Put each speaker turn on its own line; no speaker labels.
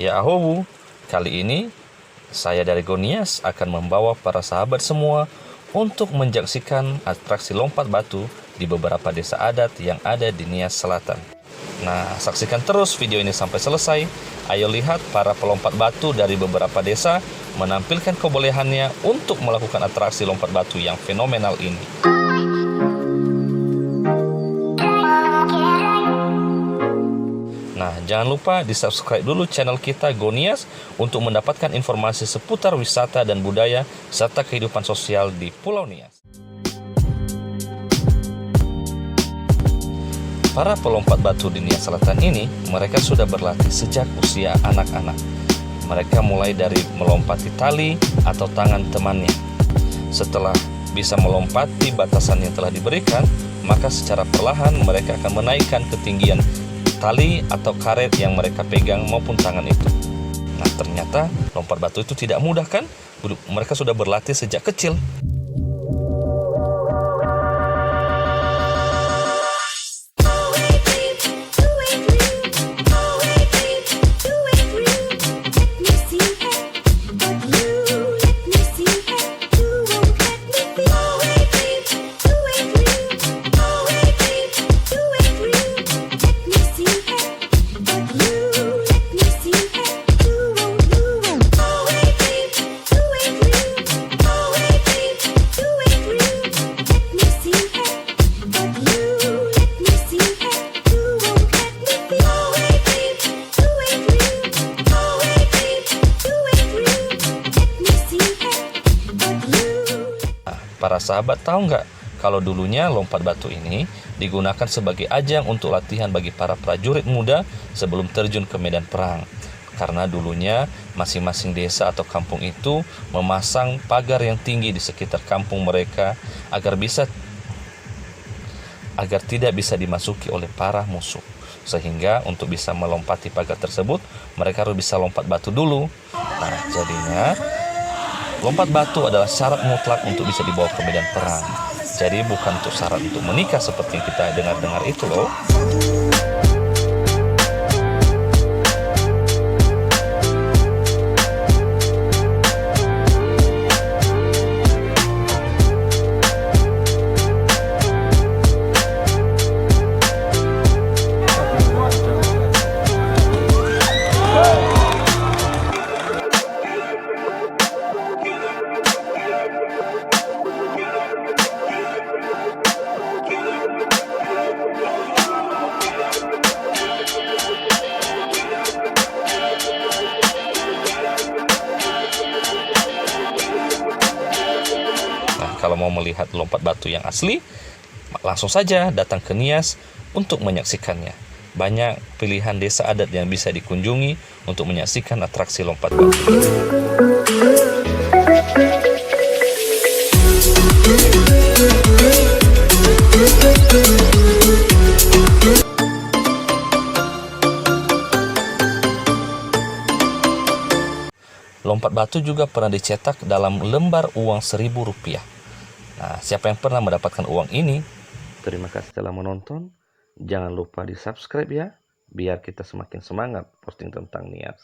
Ya Ahobu, kali ini saya dari Gonias akan membawa para sahabat semua untuk menyaksikan atraksi lompat batu di beberapa desa adat yang ada di Nias Selatan. Nah, saksikan terus video ini sampai selesai. Ayo lihat para pelompat batu dari beberapa desa menampilkan kebolehannya untuk melakukan atraksi lompat batu yang fenomenal ini. Nah, jangan lupa di-subscribe dulu channel kita Gonias untuk mendapatkan informasi seputar wisata dan budaya serta kehidupan sosial di Pulau Nias. Para pelompat batu di Nias Selatan ini, mereka sudah berlatih sejak usia anak-anak. Mereka mulai dari melompati tali atau tangan temannya. Setelah bisa melompati batasan yang telah diberikan, maka secara perlahan mereka akan menaikkan ketinggian tali atau karet yang mereka pegang maupun tangan itu. Nah, ternyata lompat batu itu tidak mudah kan? Mereka sudah berlatih sejak kecil. Para sahabat tahu nggak kalau dulunya lompat batu ini digunakan sebagai ajang untuk latihan bagi para prajurit muda sebelum terjun ke medan perang. Karena dulunya masing-masing desa atau kampung itu memasang pagar yang tinggi di sekitar kampung mereka agar tidak bisa dimasuki oleh para musuh. Sehingga untuk bisa melompati pagar tersebut mereka harus bisa lompat batu dulu. Nah, jadinya lompat batu adalah syarat mutlak untuk bisa dibawa ke medan perang. Jadi bukan untuk syarat untuk menikah seperti yang kita dengar-dengar itu loh. Kalau mau melihat lompat batu yang asli, langsung saja datang ke Nias untuk menyaksikannya. Banyak pilihan desa adat yang bisa dikunjungi untuk menyaksikan atraksi lompat batu. Lompat batu juga pernah dicetak dalam lembar uang Rp1.000. Nah, siapa yang pernah mendapatkan uang ini? Terima kasih telah menonton. Jangan lupa di subscribe ya, biar kita semakin semangat posting tentang Nias.